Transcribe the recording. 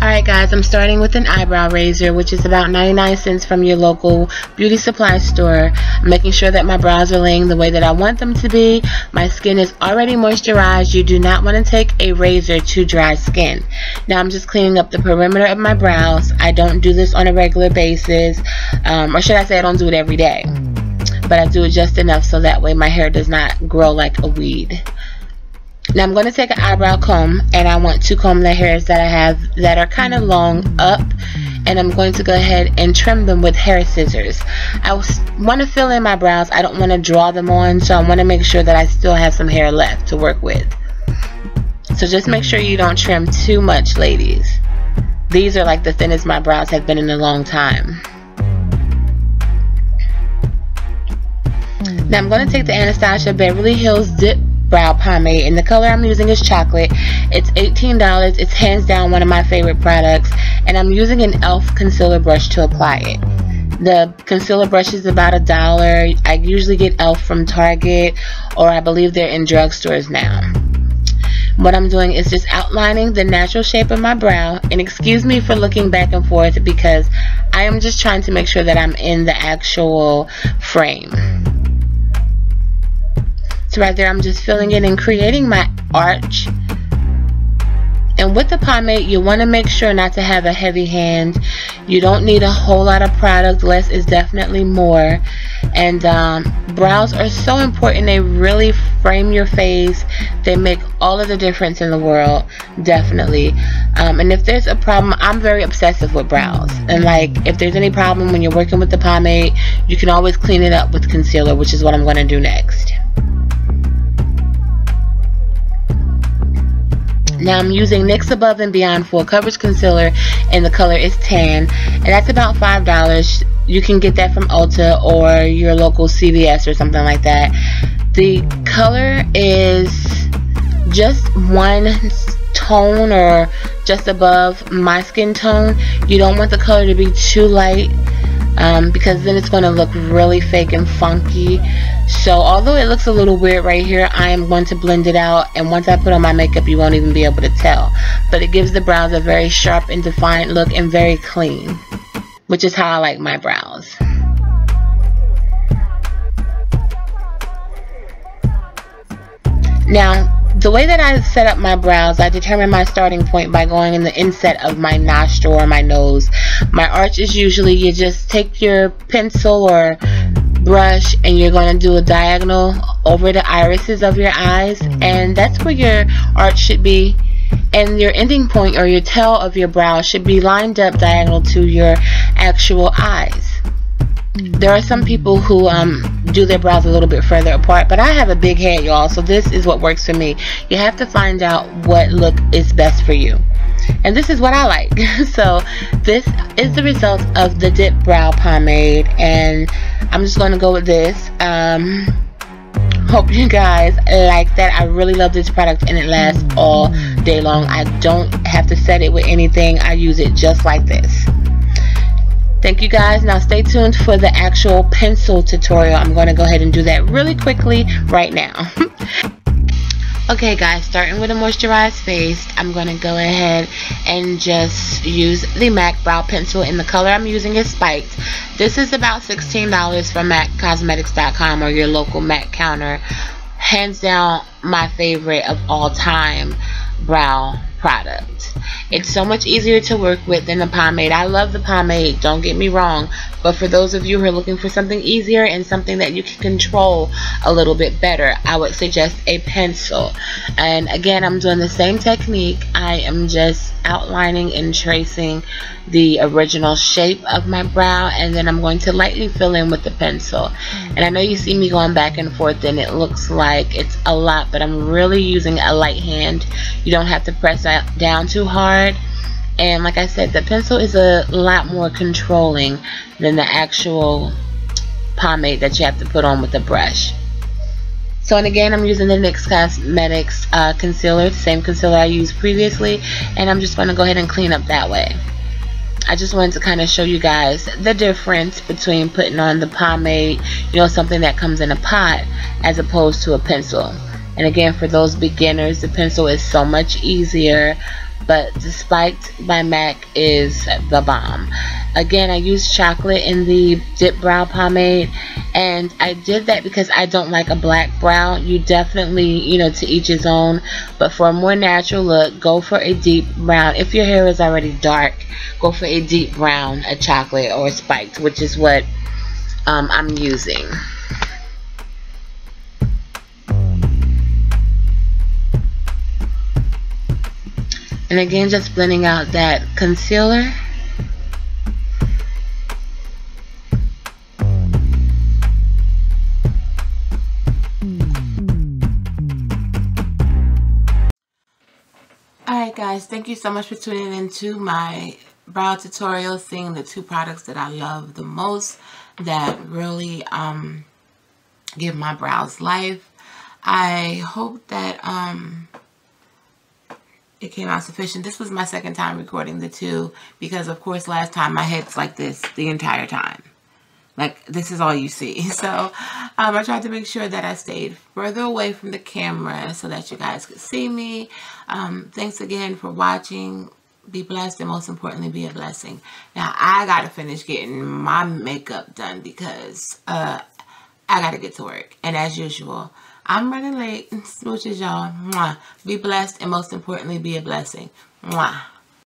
Alright guys, I'm starting with an eyebrow razor, which is about 99 cents from your local beauty supply store. I'm making sure that my brows are laying the way that I want them to be. My skin is already moisturized. You do not want to take a razor to dry skin. Now I'm just cleaning up the perimeter of my brows. I don't do this on a regular basis, or should I say I don't do it every day, but I do it just enough so that way my hair does not grow like a weed. Now I'm going to take an eyebrow comb, and I want to comb the hairs that I have that are kind of long up, and I'm going to go ahead and trim them with hair scissors. I want to fill in my brows. I don't want to draw them on, so I want to make sure that I still have some hair left to work with. So just make sure you don't trim too much, ladies. These are like the thinnest my brows have been in a long time. Now I'm going to take the Anastasia Beverly Hills Dip Brow Pomade, and the color I'm using is chocolate. It's $18. It's hands down one of my favorite products, and I'm using an e.l.f. concealer brush to apply it. The concealer brush is about $1. I usually get e.l.f. from Target, or I believe they're in drugstores now. What I'm doing is just outlining the natural shape of my brow, and excuse me for looking back and forth because I am just trying to make sure that I'm in the actual frame. So right there, I'm just filling in and creating my arch. And with the pomade, you want to make sure not to have a heavy hand. You don't need a whole lot of product. Less is definitely more. And brows are so important. They really frame your face. They make all of the difference in the world, definitely. And if there's a problem, I'm very obsessive with brows. And like, if there's any problem when you're working with the pomade, you can always clean it up with concealer, which is what I'm going to do next. Now I'm using NYX Above and Beyond Full Coverage Concealer, and the color is Tan, and that's about $5. You can get that from Ulta or your local CVS or something like that. The color is just one tone or just above my skin tone. You don't want the color to be too light, because then it's going to look really fake and funky. So although it looks a little weird right here, I am going to blend it out, and once I put on my makeup you won't even be able to tell. But it gives the brows a very sharp and defined look and very clean, which is how I like my brows. Now the way that I set up my brows, I determine my starting point by going in the inset of my nostril or my nose. My arch is usually, you just take your pencil or brush and you're going to do a diagonal over the irises of your eyes, and that's where your arch should be. And your ending point or your tail of your brow should be lined up diagonal to your actual eyes. There are some people who do their brows a little bit further apart, but I have a big head, y'all, so this is what works for me. You have to find out what look is best for you, and this is what I like. So this is the result of the Dip Brow Pomade, and I'm just going to go with this. Hope you guys like that. I really love this product, and it lasts all day long. I don't have to set it with anything. I use it just like this. Thank you guys. Now stay tuned for the actual pencil tutorial. I'm going to go ahead and do that really quickly right now. Okay guys, starting with a moisturized face, I'm going to go ahead and just use the MAC brow pencil, and the color I'm using is Spiked. This is about $16 from MACcosmetics.com or your local MAC counter. Hands down my favorite of all time brow product. It's so much easier to work with than the pomade. I love the pomade, don't get me wrong, but for those of you who are looking for something easier and something that you can control a little bit better, I would suggest a pencil. And again, I'm doing the same technique. I am just outlining and tracing the original shape of my brow, and then I'm going to lightly fill in with the pencil. And I know you see me going back and forth and it looks like it's a lot, but I'm really using a light hand. You don't have to press that down too hard. And like I said, the pencil is a lot more controlling than the actual pomade that you have to put on with the brush. So, and again, I'm using the NYX Cosmetics concealer, the same concealer I used previously, and I'm just going to go ahead and clean up that way. I just wanted to kind of show you guys the difference between putting on the pomade, you know, something that comes in a pot, as opposed to a pencil. And again, for those beginners, the pencil is so much easier. but the Spiked by MAC is the bomb. Again, I used chocolate in the dip brow pomade, and I did that because I don't like a black brow. You definitely, you know, to each his own, but for a more natural look, go for a deep brown. If your hair is already dark, go for a deep brown, a chocolate or a spiked, which is what I'm using. And again, just blending out that concealer. Alright guys, thank you so much for tuning into my brow tutorial, seeing the two products that I love the most that really give my brows life. I hope that it came out sufficient. This was my second time recording the two because, of course, last time my head's like this the entire time. Like, this is all you see. So, I tried to make sure that I stayed further away from the camera so that you guys could see me. Thanks again for watching. Be blessed, and most importantly, be a blessing. Now, I got to finish getting my makeup done because I got to get to work. And as usual, I'm running late. Smooches, y'all. Be blessed, and most importantly, be a blessing. Mwah.